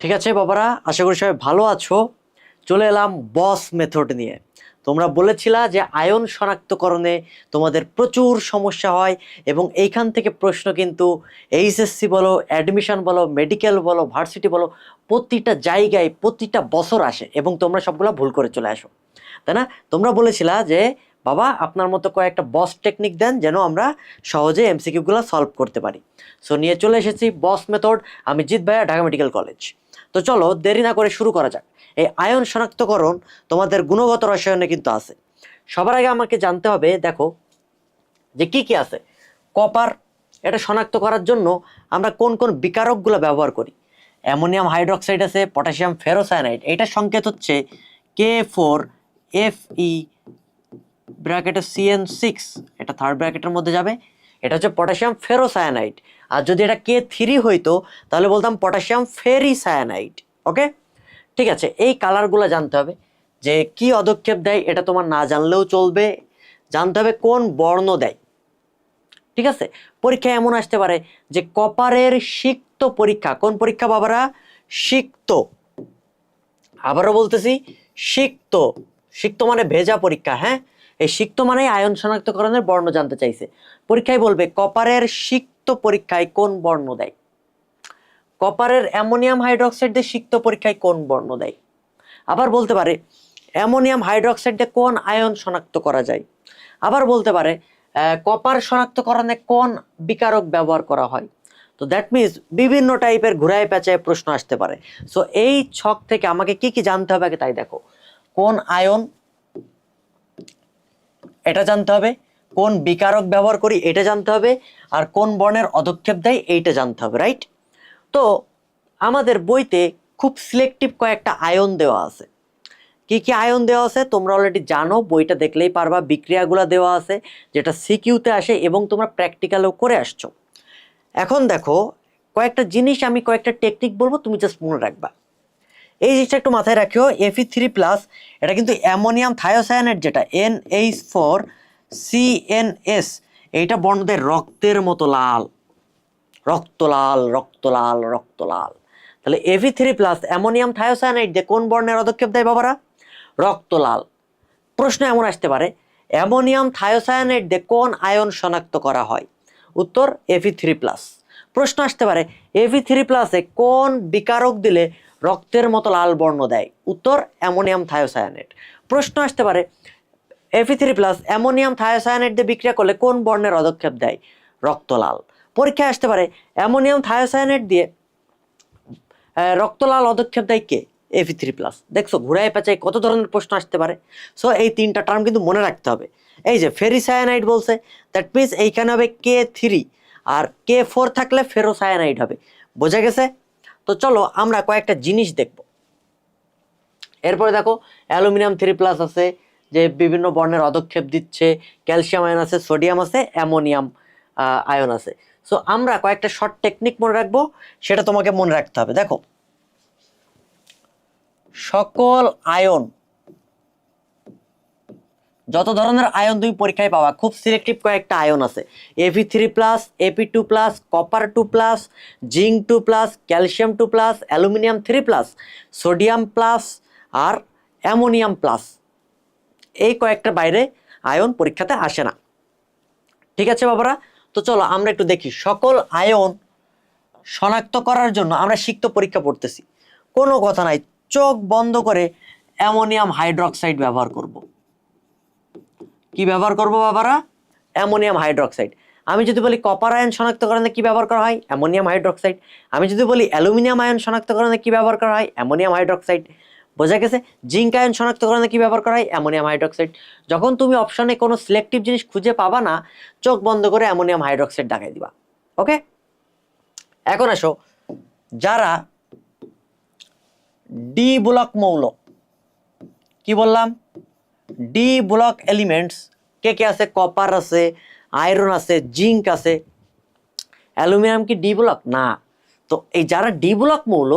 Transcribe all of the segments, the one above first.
ঠিক আছে বাবারা, আশা করি সবাই ভালো আছো। চলে এলাম বস মেথড নিয়ে। তোমরা বলেছিলা যে আয়ন শনাক্তকরণে তোমাদের প্রচুর সমস্যা হয় এবং এইখান থেকে প্রশ্ন কিন্তু এইচএসসি বলো, অ্যাডমিশন বলো, মেডিকেল বলো, ভার্সিটি বলো, প্রতিটা জায়গায় প্রতিটা বছর আসে এবং তোমরা সবগুলো ভুল করে চলে আসো, তাই না? তোমরা বলেছিলা যে বাবা আপনার মতো কয়েকটা বস টেকনিক দেন যেন আমরা সহজে এমসিকিউগুলো সলভ করতে পারি। সো নিয়ে চলে এসেছি বস মেথড। আমি জিৎ ভাইয়া, ঢাকা মেডিকেল কলেজ। তো চলো দেরি না করে শুরু করা যাক। এই আয়ন শনাক্তকরণ তোমাদের গুণগত রসায়নে কিন্তু আছে। সবার আগে আমাকে জানতে হবে, দেখো যে কি কি আছে। কপার, এটা শনাক্ত করার জন্য আমরা কোন কোন বিকারকগুলো ব্যবহার করি। অ্যামোনিয়াম হাইড্রোক্সাইড আছে, পটাশিয়াম ফেরোসায়ানাইড, এটার সংকেত হচ্ছে K4Fe ব্র্যাকেটে CN6, এটা থার্ড ব্র্যাকেটের মধ্যে যাবে। এটা হচ্ছে পটাশিয়াম ফেরোসায়ানাইড। আর যদি এটা K3 হইতো তাহলে বলতাম পটাশিয়াম ফেরিসায়ানাইড। ওকে, ঠিক আছে। এই কালারগুলো জানতে হবে যে কি পদক্ষেপ দেয়, এটা তোমার না জানলেও চলবে। জানতে হবে কোন বর্ণ দেয়। ঠিক আছে, পরীক্ষায় এমন আসতে পারে যে কপারের সিক্ত পরীক্ষা। কোন পরীক্ষা বাবারা? সিক্ত। আবারও বলতেছি, সিক্ত। সিক্ত মানে ভেজা পরীক্ষা। হ্যাঁ, এই সিক্ত মানে আয়ন শনাক্তকরণের বর্ণ জানতে চাইছে। পরীক্ষায় বলবে কপারের সিক্ত পরীক্ষায় কোন বর্ণ দেয়। কপারের অ্যামোনিয়াম হাইড্রোক্সাইড দিয়ে সিক্ত পরীক্ষায় কোন বর্ণ দেয়। আবার বলতে পারে অ্যামোনিয়াম হাইড্রোক্সাইড দিয়ে কোন আয়ন শনাক্ত করা যায়। আবার বলতে পারে কপার শনাক্তকরণে কোন বিকারক ব্যবহার করা হয়। তো দ্যাট মিনস বিভিন্ন টাইপের ঘুরায় পেঁচায় প্রশ্ন আসতে পারে। সো এই ছক থেকে আমাকে কি কি জানতে হবে আগে তাই দেখো। কোন আয়ন, এটা জানতে হবে। কোন বিকারক ব্যবহার করি, এটা জানতে হবে। আর কোন বর্ণের অধক্ষেপ দেয়, এইটা জানতে হবে। রাইট? তো আমাদের বইতে খুব সিলেক্টিভ কয়েকটা আয়ন দেওয়া আছে। কি কি আয়ন দেওয়া আছে তোমরা অলরেডি জানো, বইটা দেখলেই পারবা। বিক্রিয়াগুলো দেওয়া আছে যেটা সিকিউতে আসে এবং তোমরা প্র্যাকটিক্যালও করে আসছো। এখন দেখো কয়েকটা জিনিস, আমি কয়েকটা টেকনিক বলবো, তুমি জাস্ট মনে রাখবা। এই জিনিসটা একটু মাথায় রাখিও। Fe3+, এটা কিন্তু অ্যামোনিয়াম থায়োসায়ানেট, যেটা NH4CNS, এইটা বর্ণদের রক্তের মতো লাল, রক্ত লাল, রক্ত লাল, রক্ত লাল। তাহলে Fe3+ অ্যামোনিয়াম থায়োসায়ানাইড দিয়ে কোন বর্ণের পদক্ষেপ দেয় বাবারা? রক্ত লাল। প্রশ্ন এমন আসতে পারে অ্যামোনিয়াম থায়োসায়ানাইড দিয়ে কোন আয়ন শনাক্ত করা হয়? উত্তর Fe3+। প্রশ্ন আসতে পারে Fe3+ কোন বিকারক দিলে রক্তের মতো লাল বর্ণ দেয়? উত্তর অ্যামোনিয়াম থায়োসায়ানাইড। প্রশ্ন আসতে পারে Fe3+ অ্যামোনিয়াম থায়োসায়ানাইড দিয়ে বিক্রিয়া করলে কোন বর্ণের পদক্ষেপ দেয়? রক্ত লাল। পরীক্ষায় আসতে পারে অ্যামোনিয়াম থায়োসায়ানাইড দিয়ে রক্তলাল পদক্ষেপ দেয় কে? Fe3+। দেখছো ঘুরায় পেঁচায় কত ধরনের প্রশ্ন আসতে পারে। সো এই তিনটা টার্ম কিন্তু মনে রাখতে হবে। এই যে ফেরিসায়ানাইড বলছে, দ্যাট মিনস এইখানে হবে K3, আর K4 থাকলে ফেরোসায়ানাইড হবে। বোঝা গেছে? তো চলো আমরা কয়েকটা জিনিস দেখব। এরপরে দেখো অ্যালুমিনিয়াম 3+ আছে, যে বিভিন্ন বর্ণের পদক্ষেপ দিচ্ছে। ক্যালসিয়াম আয়ন আছে, সোডিয়াম আছে, অ্যামোনিয়াম আয়ন আছে। সো আমরা কয়েকটা শর্ট টেকনিক মনে রাখবো, সেটা তোমাকে মনে রাখতে হবে। দেখো, সকল আয়ন, যত ধরনের আয়ন তুমি পরীক্ষায় পাবা, খুব সিলেক্টিভ কয়েকটা আয়ন আছে। Fe3+, Ap2+, copper 2+, zinc 2+, calcium 2+, aluminium 3+, sodium+, আর অ্যামোনিয়াম+। এই কয়েকটার বাইরে আয়ন পরীক্ষাতে আসে না। ঠিক আছে বাবারা? তো চলো আমরা একটু দেখি। সকল আয়ন শনাক্ত করার জন্য আমরা সিক্ত পরীক্ষা পড়তেছি, কোনো কথা নাই, চোখ বন্ধ করে অ্যামোনিয়াম হাইড্রোক্সাইড ব্যবহার করব। কি ব্যবহার করব বাবারা? Ammonium hydroxide. আমি যদি বলি কপার আয়ন শনাক্তকরণে কি ব্যবহার করা হয়? Ammonium hydroxide. আমি যদি বলি অ্যালুমিনিয়াম আয়ন শনাক্তকরণে কি ব্যবহার করা হয়? Ammonium hydroxide. বোঝা গেছে? জিঙ্ক আয়ন শনাক্তকরণে কি ব্যবহার করা হয়? Ammonium hydroxide. যখন তুমি অপশনে কোনো সিলেক্টিভ জিনিস খুঁজে পাবা না, চোখ বন্ধ করে অ্যামোনিয়াম হাইড্রোক্সাইড দেখাই দিবা। ওকে, এখন আসো, যারা ডি ব্লক মৌল, কি বললাম? ডি ব্লক এলিমেন্টস কে কে আছে? কপার আছে, আয়রন আছে, জিঙ্ক আছে। অ্যালুমিনিয়াম কি ডি ব্লক? না। তো এই যারা ডি ব্লক মৌল,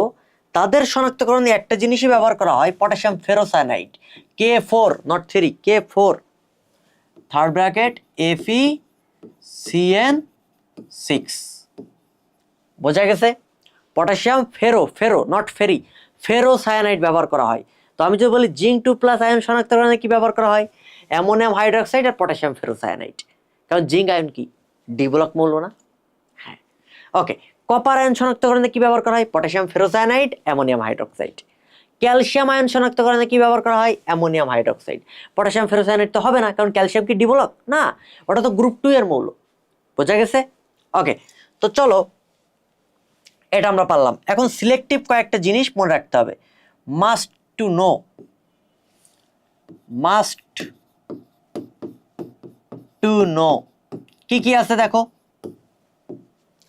তাদের শনাক্তকরণে একটা জিনিসই ব্যবহার করা হয়, potassium ferrocyanide. K4 not 3, K4, third bracket FeCN6। বোঝা গেছে? পটাশিয়াম ফেরো নট ফেরি, ফেরোসায়ানাইড ব্যবহার করা হয়। তো আমি যদি বলি জিঙ্ক 2+ আয়ন শনাক্তকরণে কি ব্যবহার করা হয়? অ্যামোনিয়াম হাইড্রোক্সাইড আর পটাশিয়াম ফেরোসায়ানাইড। কারণ জিঙ্ক আয়ন কি ডি ব্লক মৌল না? হ্যাঁ। ওকে, কপার আয়ন শনাক্তকরণে কি ব্যবহার করা হয়? Potassium ferrocyanide, ammonium hydroxide. Calcium ion শনাক্তকরণে কি ব্যবহার করা হয়? Ammonium hydroxide. পটাশিয়াম ফেরোসায়ানাইড তো হবে না, কারণ ক্যালসিয়াম কি ডি ব্লক না, ওটা তো গ্রুপ 2 এর মৌল। বোঝা গেছে? ওকে, তো চলো এটা আমরা পারলাম। এখন সিলেক্টিভ কয়েকটা জিনিস মনে রাখতে হবে। মাস্ট টু নো কি কি আছে দেখো।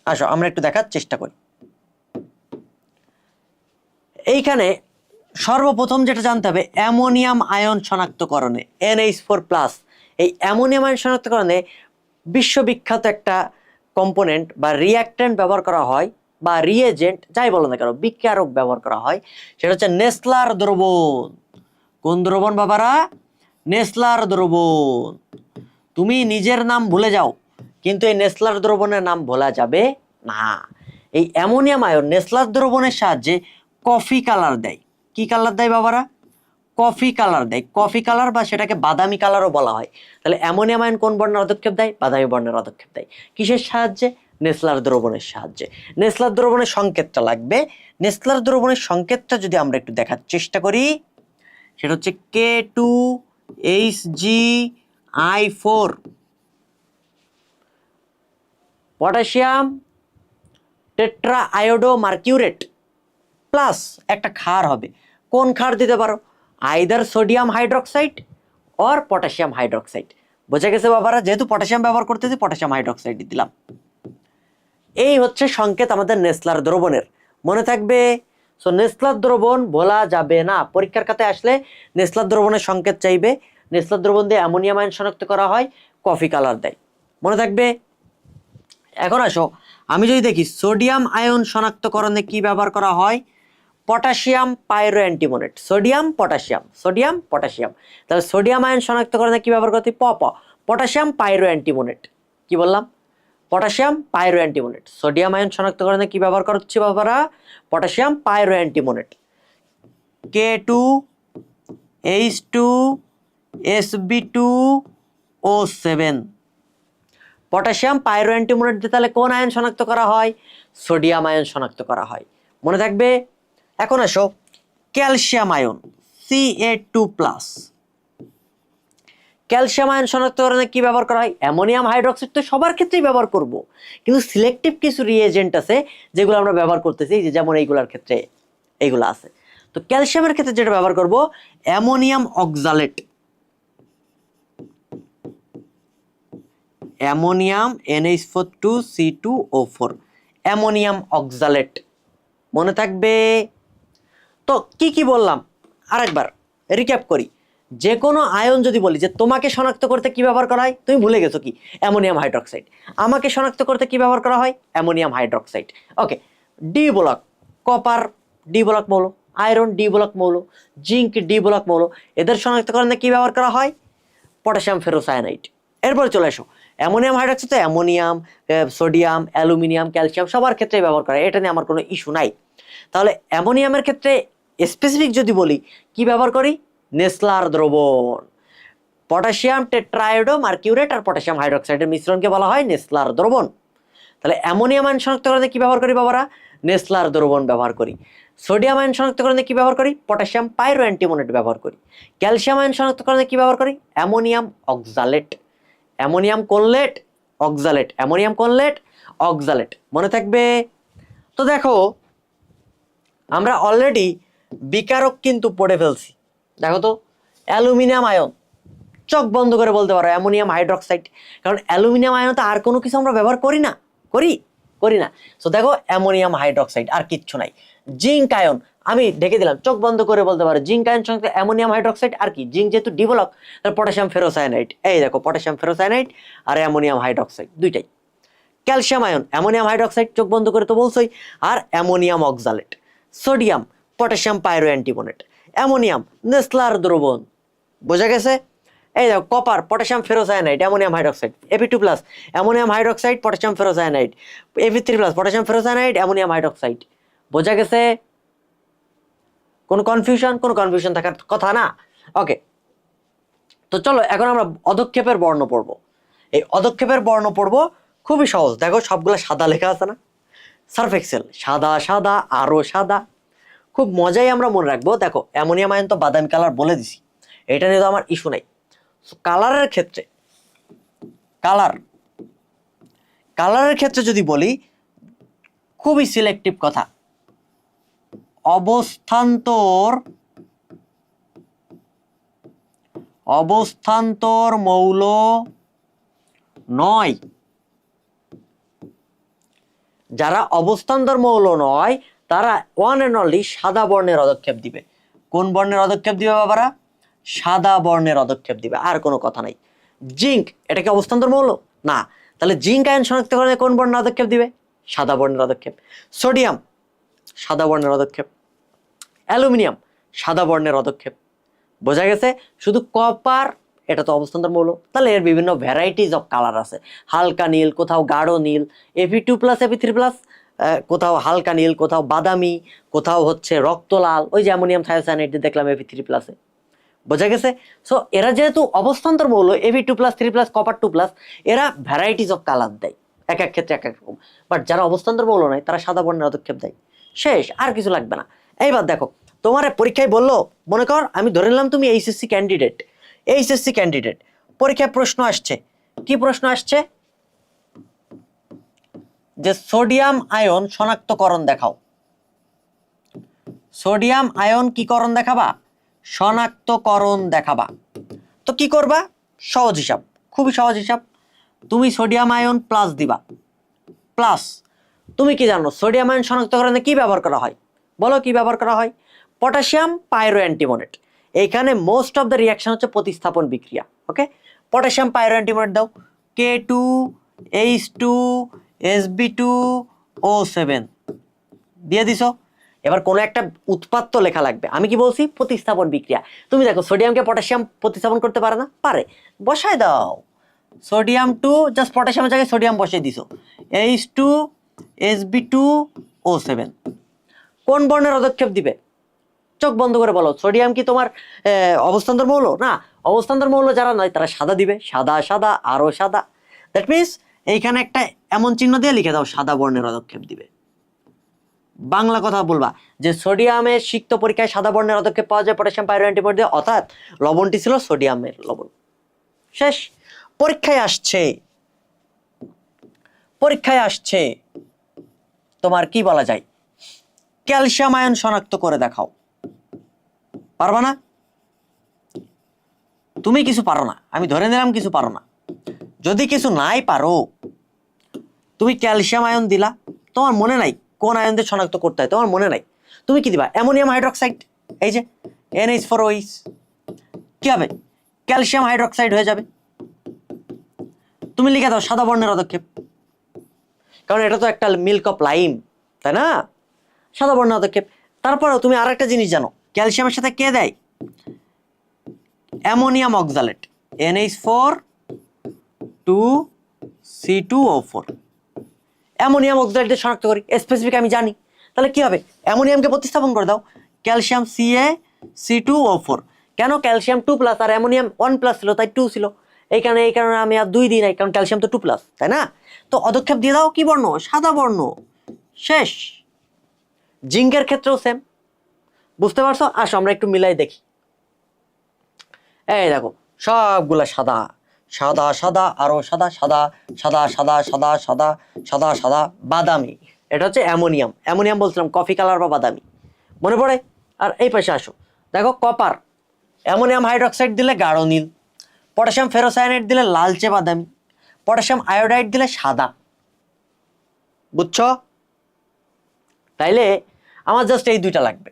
আসো আমরা একটু দেখার চেষ্টা করি। এইখানে সর্বপ্রথম যেটা জানতে হবে, অ্যামোনিয়াম আয়ন শনাক্তকরণে NH4+, এই অ্যামোনিয়াম আয়ন শনাক্তকরণে বিশ্ববিখ্যাত একটা কম্পোনেন্ট বা রিঅ্যাক্ট্যান্ট ব্যবহার করা হয়, বা রিএজেন্ট যাই বলো না কেন, বিক্রিয়ারক ব্যবহার করা হয়। সেটা হচ্ছে নেসলার দ্রবণ। কোন দ্রবণ বাবারা? নেসলার দ্রবণ। তুমি নিজের নাম ভুলে যাও, কিন্তু এই নেসলার দ্রবণের নাম ভোলা যাবে না। এই অ্যামোনিয়াম আয়ন নেসলার দ্রবণের সাহায্যে কফি কালার দেয়। কি কালার দেয় বাবারা? কফি কালার দেয়। কফি কালার বা সেটাকে বাদামি কালারও বলা হয়। তাহলে অ্যামোনিয়াম আয়ন কোন বর্ণের পদক্ষেপ দেয়? বাদামি বর্ণের পদক্ষেপ দেয়। কিসের সাহায্যে? নেসলার দ্রবণের সাহায্যে। নেসলার দ্রবণের সংকেতটা লাগবে। নেসলার দ্রবণের সংকেতটা যদি আমরা একটু দেখার চেষ্টা করি, সেটা হচ্ছে K2HgI4, potassium tetra iodo মার্কিউরেট plus একটা ক্ষার হবে। কোন ক্ষার দিতে পারো? Either sodium hydroxide or potassium hydroxide. বোঝা গেছে বাবারা? যেহেতু পটাশিয়াম ব্যবহার করতেছি, পটাশিয়াম হাইড্রোক্সাইড দিলাম। এই হচ্ছে সংকেত আমাদের নেসলার দ্রবণের, মনে থাকবে। সো নেসলার দ্রবণ বলা যাবে না। পরীক্ষার খাতায় আসলে নেসলার দ্রবণের সংকেত চাইবে। নেসলার দ্রবণ দিয়ে অ্যামোনিয়াম আয়ন শনাক্ত করা হয়, কফি কালার দেয়, মনে থাকবে। এখন আসো, আমি যদি দেখি সোডিয়াম আয়ন শনাক্তকরণে কি ব্যবহার করা হয়? পটাশিয়াম পাইরো অ্যান্টিমোনেট। Sodium potassium. তাহলে সোডিয়াম আয়ন শনাক্তকরণে কি ব্যবহার করতে? পটাশিয়াম পাইরো অ্যান্টিমোনেট। কি বললাম? পটাশিয়াম পাইরো অ্যান্টিমোনেট। সোডিয়াম আয়ন শনাক্তকরণে কি ব্যবহার করছি বাবারা? পটাশিয়াম পাইরো অ্যান্টিমোনেট। K2Sb2O7। পটাশিয়াম পাইরো অ্যান্টিমোনেট দিয়ে তাহলে কোন আয়ন শনাক্ত করা হয়? সোডিয়াম আয়ন শনাক্ত করা হয়, মনে থাকবে। এখন আসো calcium ion Ca2+। Calcium ion শনাক্তকরণে কি ব্যবহার করা হয়? অ্যামোনিয়াম হাইড্রোক্সাইড তো সবার ক্ষেত্রেই ব্যবহার করব, কিন্তু সিলেক্টিভ কিছু রিএজেন্ট আছে যেগুলো আমরা ব্যবহার করতেছি, যেমন এইগুলোর ক্ষেত্রে এইগুলো আছে। তো ক্যালসিয়ামের ক্ষেত্রে যেটা ব্যবহার করব, ammonium oxalate. Ammonium NH4+C2O4, ammonium oxalate, মনে থাকবে। তো কি কি বললাম আরেকবার রিক্যাপ করি। যে কোনো আয়ন যদি বলি যে তোমাকে শনাক্ত করতে কি ব্যবহার করা হয়, তুমি ভুলে গেছো কি? Ammonium hydroxide. আমাকে শনাক্ত করতে কি ব্যবহার করা হয়? Ammonium hydroxide. Okay, D block, copper D block মৌল, আয়রন ডি ব্লক মৌল, জিঙ্ক ডি ব্লক মৌল, এদের শনাক্তকরণে কি ব্যবহার করা হয়? Potassium ferrocyanide. এরপরে চলে আসো অ্যামোনিয়াম হাইড্রোক্সাইড, তো অ্যামোনিয়াম, সোডিয়াম, অ্যালুমিনিয়াম, ক্যালসিয়াম সবার ক্ষেত্রে ব্যবহার করা, এটা নিয়ে আমার কোনো ইস্যু নাই। তাহলে অ্যামোনিয়ামের ক্ষেত্রে স্পেসিফিক যদি বলি, কি ব্যবহার করি? নেসলার দ্রবণ। পটাশিয়াম টেট্রাআয়োডো মার্কিউরেট আর পটাশিয়াম হাইড্রোক্সাইডের মিশ্রণকে বলা হয় নেসলার দ্রবণ। তাহলে অ্যামোনিয়াম আয়ন শনাক্তকরণে কি ব্যবহার করি বাবারা? নেসলার দ্রবণ ব্যবহার করি। সোডিয়াম আয়ন শনাক্তকরণে কি ব্যবহার করি? পটাশিয়াম পাইরো অ্যান্টিমোনেট ব্যবহার করি। ক্যালসিয়াম আয়ন শনাক্তকরণে কি ব্যবহার করি? Ammonium oxalate. অ্যামোনিয়াম কোনলেট অক্সালেট, অ্যামোনিয়াম কোনলেট অক্সালেট, মনে থাকবে। তো দেখো আমরা অলরেডি বিকারক কিন্তু পড়ে ফেলছি। দেখো তো, অ্যালুমিনিয়াম আয়ন চোখ বন্ধ করে বলতে পারো অ্যামোনিয়াম হাইড্রোক্সাইড, কারণ অ্যালুমিনিয়াম আয়ন তো আর কোনো কিছু আমরা ব্যবহার করি না, করি না। সো দেখো অ্যামোনিয়াম হাইড্রোক্সাইড, আর কিচ্ছু নাই। জিঙ্ক আয়ন আমি ঢেকে দিলাম, চোখ বন্ধ করে বলতে পারো জিঙ্ক আয়ন সঙ্গে অ্যামোনিয়াম হাইড্রোক্সাইড, আর কি জিঙ্ক যেহেতু ডিভেলপ, তাহলে পটাশিয়াম ফেরোসায়ানাইড। এই দেখো পটাশিয়াম ফেরোসায়ানাইড আর অ্যামোনিয়াম হাইড্রোক্সাইড দুইটাই। ক্যালসিয়াম আয়ন অ্যামোনিয়াম হাইড্রোক্সাইড, চোখ বন্ধ করে তো বলছোই, আর ammonium oxalate. Sodium potassium পাইরো অ্যান্টিমোনেট, ammonium Nessler দ্রবণ, বোঝা গেছে। এই দেখো copper potassium ferrocyanide, ammonium hydroxide, Fe2+, ammonium hydroxide, potassium ferrocyanide, Fe3+, potassium ferrocyanide, ammonium hydroxide, বোঝা গেছে? কোনো কনফিউশন থাকার কথা না। ওকে, তো চলো এখন আমরা অধক্ষেপের বর্ণ পড়ব। এই অধক্ষেপের বর্ণ পড়ব খুবই সহজ। দেখো সবগুলা সাদা লেখা আছে না, সার্ফ এক্সেল, সাদা সাদা আরো সাদা। খুব মজাই আমরা মনে রাখবো। দেখো অ্যামোনিয়াম আয়ন তো বাদামি কালার বলে দিছি, এটা নিয়ে তো আমার ইস্যু নাই। কালারের ক্ষেত্রে কালারের ক্ষেত্রে যদি বলি, খুবই সিলেক্টিভ কথা, অবস্থান্তর মৌল নয়। যারা অবস্থান্তর মৌল নয় তারা ওয়ান এন্ড অনলি সাদা বর্ণের পদক্ষেপ দিবে। কোন বর্ণের পদক্ষেপ দিবে বাবারা? সাদা বর্ণের পদক্ষেপ দিবে, আর কোনো কথা নাই। জিঙ্ক, এটা কি অবস্থান্তর মৌল না? তাহলে জিঙ্ক আয়ন শনাক্তকরণে কোন বর্ণের পদক্ষেপ দিবে? সাদা বর্ণের পদক্ষেপ। সোডিয়াম, সাদা বর্ণের পদক্ষেপ। অ্যালুমিনিয়াম, সাদা বর্ণের পদক্ষেপ। বোঝা গেছে? শুধু কপার, এটা তো অবস্থান্তর মৌল, তাহলে এর বিভিন্ন ভ্যারাইটিস অফ কালার আছে। হালকা নীল, কোথাও গাঢ় নীল, Fe2+, Fe3+, কোথাও হালকা নীল, কোথাও বাদামি, কোথাও হচ্ছে রক্ত লাল। ওই যে অ্যামোনিয়াম থায়োসায়ানাইড দেখলাম Fe3+। বোঝা গেছে? সো এরা যেহেতু অবস্থান্তর মৌল, Fe2+, 3+, কপার 2+, এরা ভ্যারাইটিস অফ কালার দেয়, এক এক ক্ষেত্রে এক এক রকম। বাট যারা অবস্থান্তর মৌল নয় তারা সাদা বর্ণের পদক্ষেপ দেয়। শেষ, আর কিছু লাগবে না। এইবার দেখো, তোমার পরীক্ষায় বললো, মনে কর আমি ধরে নিলাম তুমি এইচএসসি ক্যান্ডিডেট, পরীক্ষায় প্রশ্ন আসছে। কি প্রশ্ন আসছে? যে সোডিয়াম আয়ন শনাক্তকরণ দেখাও। সোডিয়াম আয়ন কি করণ দেখাবা? শনাক্তকরণ দেখাবা। তো কি করবা? সহজ হিসাব, খুবই সহজ হিসাব। তুমি সোডিয়াম আয়ন প্লাস দিবা। প্লাস, তুমি কি জানো সোডিয়াম আয়ন শনাক্তকরণে কি ব্যবহার করা হয়? বলো কি ব্যবহার করা হয়? পটাশিয়াম পাইরো অ্যান্টিমোনেট। এইখানে মোস্ট অফ দ্য রিয়াকশন হচ্ছে প্রতিস্থাপন বিক্রিয়া। ওকে, পটাশিয়াম পাইরো অ্যান্টিমোনেট দাও, K2H2SB2O7 দিয়ে দিছো। এবার কোনো একটা উৎপাদ তো লেখা লাগবে। আমি কি বলছি? প্রতিস্থাপন বিক্রিয়া। তুমি দেখো সোডিয়ামকে পটাশিয়াম প্রতিস্থাপন করতে পারে না? পারে। বসায় দাও, সোডিয়াম 2, জাস্ট পটাশিয়ামের জায়গায় সোডিয়াম বসিয়ে দিছো, H2SB2O7। কোন বর্ণের পদক্ষেপ দিবে? চোখ বন্ধ করে বলো। সোডিয়াম কি তোমার অবস্থান্তর মৌল না? অবস্থান্তর মৌল যারা নয় তারা সাদা দিবে, সাদা সাদা আরো সাদা। দ্যাট মিনস এইখানে একটা এমন চিহ্ন দিয়ে লিখে দাও, সাদা বর্ণের পদক্ষেপ দিবে। বাংলা কথা বলবা যে সোডিয়ামের সিক্ত পরীক্ষায় সাদা বর্ণের পদক্ষেপ পাওয়া যায় পটাশিয়াম পাইরো অ্যান্টিমোনেট দিয়ে, অর্থাৎ লবণটি ছিল সোডিয়ামের লবণ। শেষ। পরীক্ষায় আসছে তোমার কি বলা যায়, ক্যালসিয়াম আয়ন শনাক্ত করে দেখাও। পারবা না? তুমি কিছু পারো না, আমি ধরে নিলাম কিছু পারো না। যদি কিছু নাই পারো, তুমি ক্যালসিয়াম আয়ন দিলা, তোমার মনে নাই কোন আয়ন দিয়ে শনাক্ত করতে হয়, তোমার মনে নাই, তুমি কি দিবা? অ্যামোনিয়াম হাইড্রোক্সাইড, এই যে NH4OH, কি হবে? ক্যালসিয়াম হাইড্রোক্সাইড হয়ে যাবে। তুমি লিখে দাও সাদা বর্ণের পদক্ষেপ, কারণ এটা তো একটা মিল্ক অফ লাইম, তাই না? সাদা বর্ণের পদক্ষেপ। তারপরেও তুমি আর একটা জিনিস জানো, ক্যালসিয়ামের সাথে কে দেয়? Ammonium oxalate, NH4 2C2O4। Ammonium oxalate শনাক্ত করি, স্পেসিফিক আমি জানি। তাহলে কি হবে? অ্যামোনিয়ামকে প্রতিস্থাপন করে দাও, ক্যালসিয়াম CaC2O4। কেন? ক্যালসিয়াম 2+ আর অ্যামোনিয়াম 1+ ছিল, তাই 2 ছিল। এই কারণে আমি আর 2 দিই নাই, কারণ ক্যালসিয়াম তো 2+, তাই না? তো পদক্ষেপ দিয়ে দাও কি বর্ণ? সাদা বর্ণ। শেষ। জিঙ্কের ক্ষেত্রেও সেম। বুঝতে পারছো? আসো আমরা একটু মিলাই দেখি। এই দেখো সবগুলা সাদা সাদা সাদা আরো সাদা, সাদা সাদা সাদা সাদা সাদা সাদা সাদা বাদামি। এটা হচ্ছে অ্যামোনিয়াম বলছিলাম, কফি কালার বা বাদামি, মনে পড়ে? আর এই পাশে আসো, দেখো কপার, অ্যামোনিয়াম হাইড্রোক্সাইড দিলে গাঢ় নীল, পটাশিয়াম ফেরোসায়ানাইড দিলে লালচে বাদামি, পটাশিয়াম আয়োডাইড দিলে সাদা। বুঝছো? তাইলে আমার জাস্ট এই দুইটা লাগবে।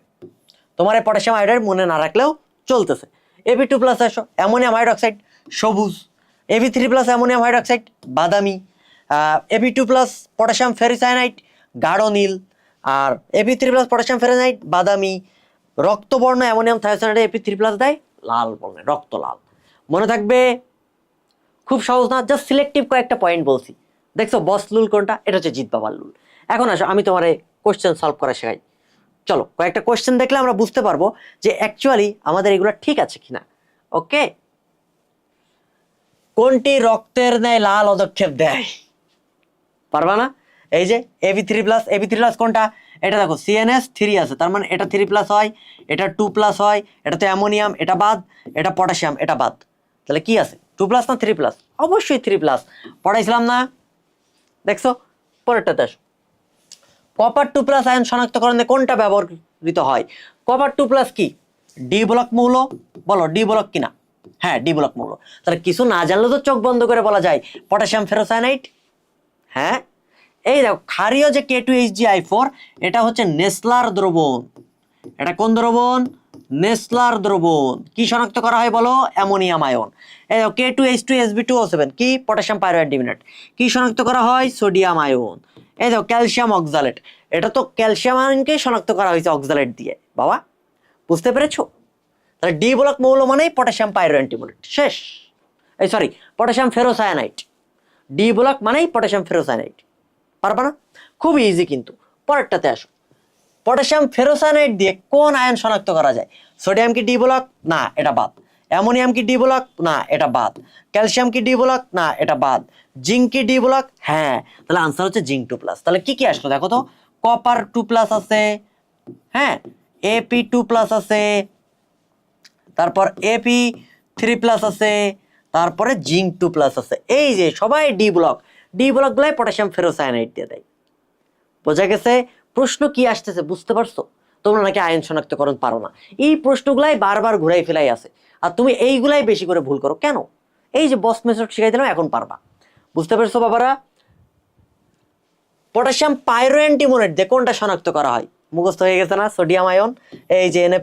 তোমার এই পটাশিয়াম আয়োডাইড মনে না রাখলেও চলতেছে। Fe2+ আসো, অ্যামোনিয়াম হাইড্রোক্সাইড সবুজ, Fe3+ অ্যামোনিয়াম হাইড্রোক্সাইড বাদামি, Fe2+ পটাশিয়াম ফেরিসায়ানাইড গাঢ় নীল, আর Fe3+ পটাশিয়াম ফেরিসায়ানাইড বাদামি। রক্তবর্ণ অ্যামোনিয়াম থায়োসায়ানাইড Fe3+ দেয় লাল বর্ণের, রক্ত লাল। মনে থাকবে? খুব সহজ না? জাস্ট সিলেক্টিভ কয়েকটা পয়েন্ট বলছি। দেখছো বস লুল কোনটা? এটা হচ্ছে জিত বাবার লুল। এখন আসো আমি তোমারে কোশ্চেন সলভ করা শেখাই। চলো কয়েকটা কোশ্চেন দেখলে আমরা বুঝতে পারবো যে অ্যাকচুয়ালি আমাদের এগুলো ঠিক আছে কিনা। ওকে, কোনটি রক্তের ন্যায় লাল পদক্ষেপ দেয়? পারবা না? এই যে AB3+ কোনটা? এটা দেখো CnS3 আছে, তার মানে এটা 3+ হয়, এটা 2+ হয়, এটা তো অ্যামোনিয়াম, এটা বাদ, এটা পটাশিয়াম, এটা বাদ, তাহলে কি আছে 2+ না 3+? অবশ্যই 3+। পড়াইছিলাম না? দেখছো? পরেরটাতে আসো। কপার 2+ আয়ন শনাক্তকরণে কোনটা ব্যবহৃত হয়? কপার 2+ কি? ডি ব্লক মৌল, বলো ডি ব্লক কিনা? হ্যাঁ ডি ব্লক মৌল। তাহলে কিছু না জানলে তো চোখ বন্ধ করে বলা যায় পটাশিয়াম ফেরোসায়ানাইড। হ্যাঁ, এই দেখো ক্ষারীয় যে K2HgI4 এটা হচ্ছে নেসলার দ্রবণ। এটা কোন দ্রবণ? নেসলার দ্রবণ। কি শনাক্ত করা হয় বলো? Ammonium ion. এই দেখো K2H2Sb2O7 কি? পটাশিয়াম পাইরোঅ্যান্টিমিনেট। কি শনাক্ত করা হয়? Sodium ion. এই দেখো ক্যালসিয়াম অক্সালেট, এটা তো ক্যালসিয়াম আয়নকে শনাক্ত করা হয়েছে অক্সালেট দিয়ে। বাবা বুঝতে পেরেছো? তাহলে ডি ব্লক মৌল মানেই পটাশিয়াম পাইরোঅ্যান্টিমিনেট। শেষ। এই sorry, potassium ferrocyanide. D block মানেই পটাশিয়াম ফেরোসায়ানাইড। পারবা না? খুব ইজি কিন্তু। পরেরটাতে আসো। পটাশিয়াম ফেরোসায়ানাইড দিয়ে কোন আয়ন শনাক্ত করা যায়? সোডিয়াম কি ডি ব্লক? না, এটা বাদ। অ্যামোনিয়াম কি ডি ব্লক? না, এটা বাদ। ক্যালসিয়াম কি ডি ব্লক? না, এটা বাদ। জিঙ্ক কি ডি ব্লক? হ্যাঁ, তাহলে আনসার হচ্ছে জিঙ্ক 2+। তাহলে কি কি আসলো দেখো তো? কপার 2+ আছে, হ্যাঁ, AP2+ আছে, তারপর AP3+ আছে, তারপরে জিঙ্ক 2+ আছে। এই যে সবাই ডি ব্লক। ডি ব্লক গুলাই পটাশিয়াম ফেরোসায়ানাইড দিয়ে দেয়। বোঝা গেছে? প্রশ্ন কি আসতেছে বুঝতে পারছো? তোমরা নাকি আয়ন শনাক্তকরণ পারো না, এই প্রশ্নগুলাই বারবার ঘুরাই ফেলাই আছে, আর তুমি এইগুলাই বেশি করে ভুল করো কেন? এই যে বস মেথড শিখাই দিলাম, এখন পারবা। বুঝতে পারছো বাবারা? পটাশিয়াম পাইরোঅ্যান্টিমোনেট দিয়ে কোনটা শনাক্ত করা হয়? মুখস্থ হয়ে গেছে না? Sodium ion. এই যে Na+।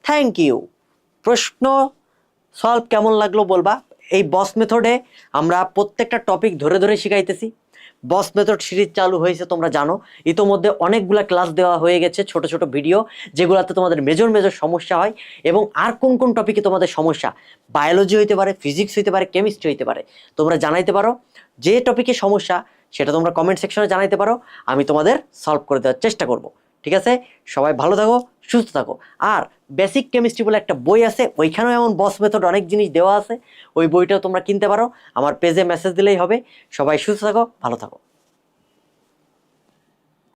Thank you. প্রশ্ন সলভ কেমন লাগলো বলবা। এই বস মেথডে আমরা প্রত্যেকটা টপিক ধরে ধরে শিখাইতেছি। বস মেথড সিরিজ চালু হয়েছে তোমরা জানো, ইতোমধ্যে অনেকগুলা ক্লাস দেওয়া হয়ে গেছে, ছোট ছোট ভিডিও, যেগুলোতে তোমাদের মেজর মেজর সমস্যা হয়। এবং আর কোন কোন টপিকে তোমাদের সমস্যা, বায়োলজি হইতে পারে, ফিজিক্স হইতে পারে, কেমিস্ট্রি হইতে পারে, তোমরা জানাইতে পারো। যে টপিকে সমস্যা সেটা তোমরা কমেন্ট সেকশনে জানাইতে পারো, আমি তোমাদের সলভ করে দেওয়ার চেষ্টা করব। ঠিক আছে, সবাই ভালো থাকো, সুস্থ থাকো। আর বেসিক কেমিস্ট্রি বলে একটা বই আছে, ওইখানেও এমন বস মেথড অনেক জিনিস দেওয়া আছে, ওই বইটাও তোমরা কিনতে পারো। আমার পেজে মেসেজ দিলেই হবে। সবাই সুস্থ থাকো, ভালো থাকো।